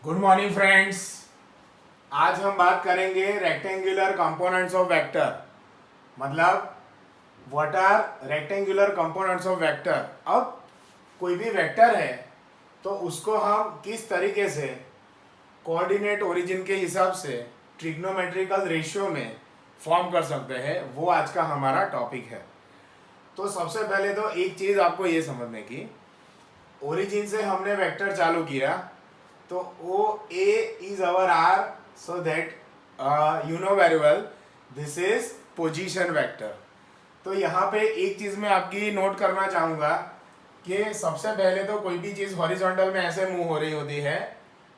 Good morning friends. आज हम बात करेंगे रेक्टेंगुलर कंपोनेंट्स ऑफ वेक्टर। मतलब what are rectangular components of vector. अब कोई भी वेक्टर है तो उसको हम किस तरीके से कोऑर्डिनेट ओरिजिन के हिसाब से ट्रिग्नोमेट्रिकल रेशियो में फॉर्म कर सकते हैं, वो आज का हमारा टॉपिक है। तो सबसे पहले तो एक चीज़ आपको ये समझने की, ओरिजिन से हमने वेक्टर चालू किया तो O A is our r, so that you know very well this is position vector. तो यहाँ पे एक चीज़ मैं आपकी नोट करना चाहूँगा कि सबसे पहले तो कोई भी चीज़ हॉरिजॉन्टल में ऐसे मूव हो रही होती है,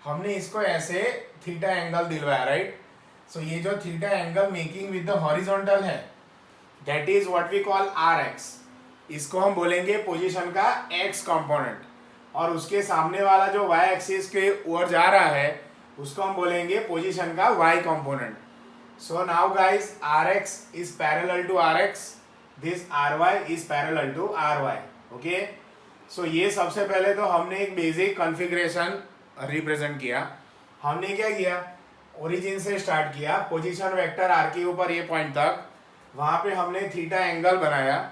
हमने इसको ऐसे थीटा एंगल दिलवाया, राइट। सो ये जो theta angle making with the horizontal है, that is what we call r x. इसको हम बोलेंगे पोजीशन का एक्स कंपोनेंट, और उसके सामने वाला जो y एक्सिस के ओर जा रहा है उसको हम बोलेंगे पोजीशन का y component. So now guys, rx is parallel to rx, this ry is parallel to ry। Okay, so ये सबसे पहले तो हमने एक बेसिक कॉन्फ़िगरेशन रिप्रेजेंट किया। हमने क्या किया, ओरिजिन से स्टार्ट किया, पोजीशन वेक्टर r के ऊपर ये पॉइंट तक, वहाँ पे हमने थीटा एंगल बनाया।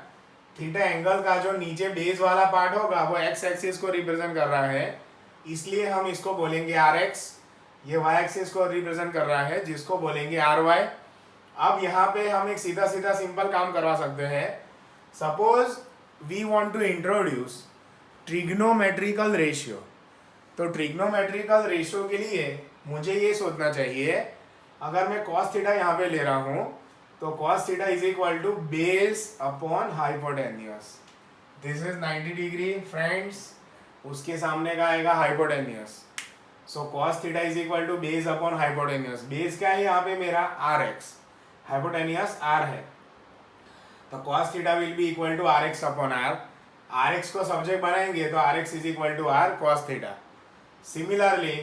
थीटा एंगल का जो नीचे बेस वाला पार्ट होगा वो एक्स एक्सिस को रिप्रेजेंट कर रहा है, इसलिए हम इसको बोलेंगे आर एक्स। ये वाई एक्सिस को रिप्रेजेंट कर रहा है, जिसको बोलेंगे आर वाई। अब यहाँ पे हम एक सीधा सीधा सिंपल काम करवा सकते हैं। Suppose we want to introduce trigonometrical ratio. तो ट्रिग्नोमेट्रिकल रेशियो के लिए मुझे ये सोचना चाहिए, अगर मैं कॉस थीटा यहाँ पे ले रहा हूँ तो cos theta is equal to base upon hypotenuse. This is 90 degree friends, उसके सामने का आएगा hypotenuse. So cos theta is equal to base upon hypotenuse. Base क्या है यहाँ पे मेरा आर एक्स, हाइपोटेन्यूस आर है, तो cos theta will be equal to r x upon r. R x को सब्जेक्ट बनाएंगे तो r x is equal to r cos theta. Similarly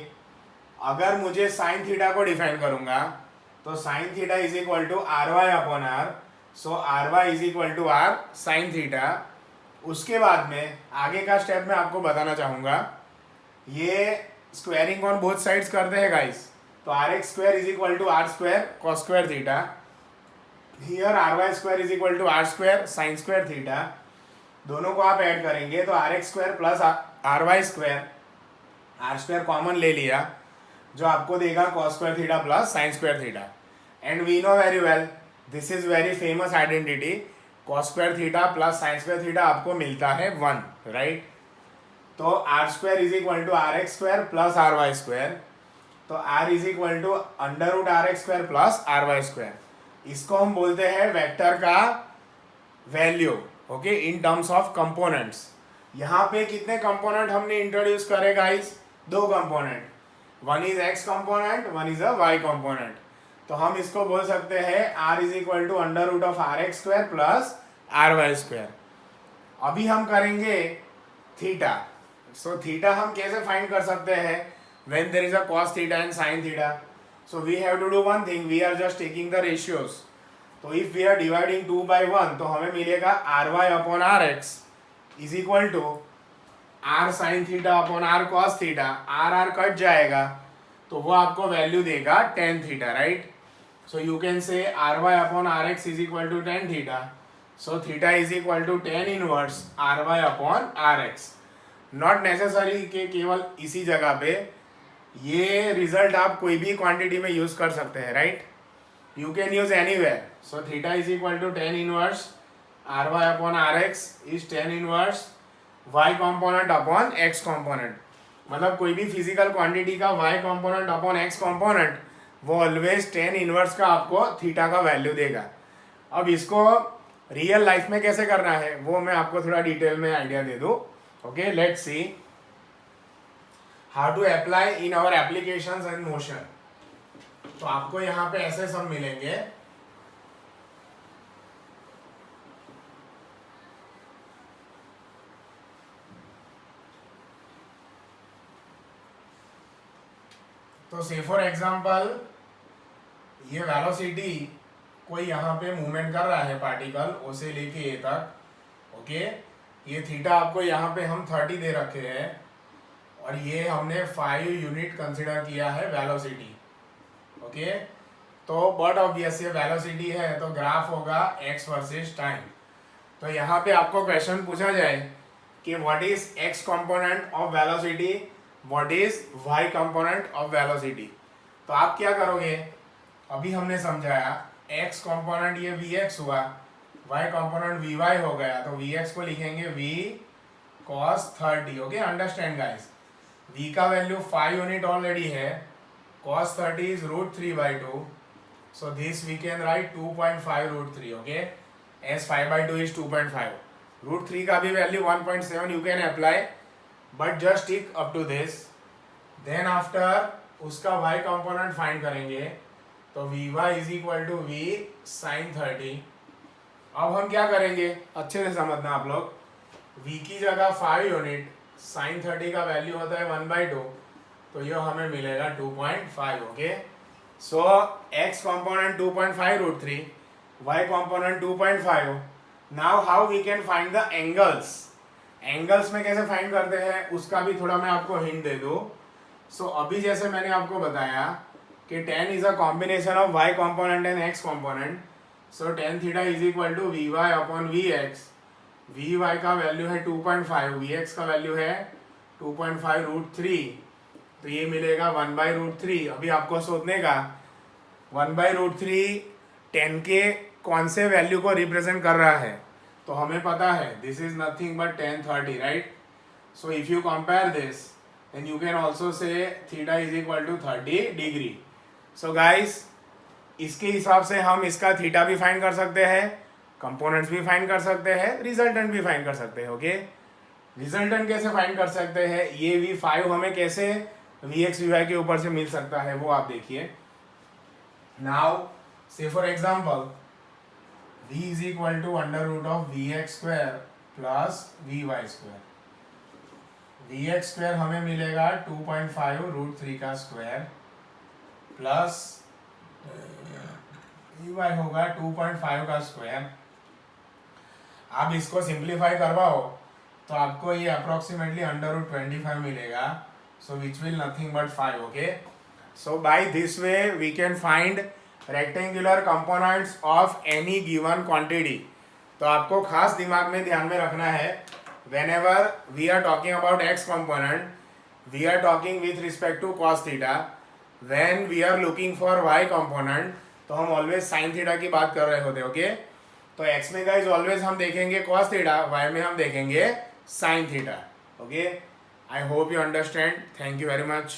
अगर मुझे साइन थीटा को डिफाइन करूंगा तो sine theta is equal to r y upon r. So r y is equal to r sine theta. उसके बाद में आगे का स्टेप मैं आपको बताना चाहूँगा, ये स्क्वायरिंग ऑन बोथ साइड्स करते हैं गाइस, तो r x square is equal to r square cos square theta. Here r y square is equal to r square sine square theta. दोनों को आप ऐड करेंगे तो r x square plus r y square, r square common ले लिया, जो आपको देगा cos square theta plus sine square theta. And we know very well, this is very famous identity, cos square theta plus sine square theta आपको मिलता है 1, right. तो r square is equal to r x square plus r y square, तो r is equal to under root r x square plus r y square. इसको हम बोलते हैं vector का value, okay, in terms of components. यहाँ पे कितने component हमने इंट्रोड्यूस करे guys? 2 component, one is x component, one is a y component. तो हम इसको बोल सकते हैं r is equal to under root of r x square plus r y square. अभी हम करेंगे थीटा। सो थीटा हम कैसे फाइंड कर सकते हैं? When there is a cos theta and sin theta, so we have to do one thing, we are just taking the ratios. तो if we are dividing 2 by 1 तो हमें मिलेगा r y upon r x is equal to r sine theta upon r cos theta. R cut जाएगा तो वो आपको value देगा tan theta, right. So you can say r y upon r x is equal to tan theta. So theta is equal to tan inverse r y upon r x. Not necessary कि केवल इसी जगह पे, ये result आप कोई भी quantity में यूज कर सकते हैं, right. You can use anywhere. So theta is equal to tan inverse r y upon r x is tan inverse y component upon x component. मतलब कोई भी फिजिकल क्वांटिटी का y component upon x component, वो always tan inverse का आपको theta का value देगा। अब इसको रियल लाइफ में कैसे करना है वो मैं आपको थोड़ा डिटेल में आइडिया दे दूँ। Okay, let's see how to apply in our applications and motion. तो आपको यहाँ पे ऐसे सब मिलेंगे। तो से फॉर एग्जांपल ये वेलोसिटी कोई यहाँ पे मूवमेंट कर रहा है पार्टिकल ओ से लेके ए तक, ओके। ये थीटा आपको यहाँ पे हम 30 दे रखे हैं, और ये हमने 5 यूनिट कंसिडर किया है वेलोसिटी। ओके, तो बट ऑब्वियस ये वेलोसिटी है तो ग्राफ होगा एक्स वर्सेस टाइम। तो यहाँ पे आपको क्वेश्चन पूछा जाए कि what is x component of velocity, what is y component of velocity, तो आप क्या करोगे, अभी हमने समझाया एक्स कंपोनेंट ये वी एक्स हुआ, वाई कंपोनेंट वी वाई हो गया, तो वी एक्स को लिखेंगे v cos 30। Okay, understand guys, v का वैल्यू 5 यूनिट ऑलरेडी है, cos 30 is root 3 by 2, so this we can write 2.5 root 3, okay, as 5 by 2 is 2.5, root 3 का भी value 1.7 you can apply, but just stick up to this, then after उसका y component find करेंगे, तो vy is equal to v sin 30। अब हम क्या करेंगे, अच्छे से समझना आप लोग, v की जगह 5 यूनिट, sin 30 का वैल्यू होता है 1/2, तो ये हमें मिलेगा 2.5। Okay, so x component 2.5 root 3, y component 2.5। Now how we can find the angles, angles में कैसे फाइंड करते हैं उसका भी थोड़ा मैं आपको हिंट दे दूँ। सो अभी जैसे मैंने आपको बताया कि tan is a combination of y component and x component, so tan theta is equal to v y upon v x, v y का वैल्यू है 2.5, वी एक्स का वैल्यू है 2.5 रूट 3, तो ये मिलेगा 1/√3। अभी आपको सोचने का 1/√3 10 के कौन से वैल्यू को रिप्रेजेंट कर रहा है, तो हमें पता है this is nothing but tan 30, right. So if you compare this then you can also say theta is equal to 30 degree. So guys, इसके हिसाब से हम इसका थीटा भी फाइंड कर सकते हैं, कंपोनेंट्स भी फाइंड कर सकते हैं, रिजल्टेंट भी फाइंड कर सकते हैं। ओके, रिजल्टेंट कैसे फाइंड कर सकते हैं, ये v5 हमें कैसे वी एक्स वी वाई के ऊपर से मिल सकता है वो आप देखिए। Now say for example v is equal to under root of v x square plus v y square, v x square हमें मिलेगा 2.5 रूट 3 का स्क्वायर प्लस वी वाई होगा 2.5 का स्क्वायर। आप इसको सिंप्लीफाई करवाओ तो आपको ये अप्रोक्सीमेटली अंडर रूट 25 मिलेगा, so which will nothing but 5। okay, so by this way we can find rectangular components of any given quantity। तो आपको खास दिमाग में ध्यान में रखना है, whenever we are talking about x component we are talking with respect to cos theta, when we are looking for y component तो हम always sin theta की बात कर रहे होते। ओके, तो x में गाइज ऑलवेज हम देखेंगे cos theta, y में हम देखेंगे sin theta। Okay, I hope you understand. Thank you very much.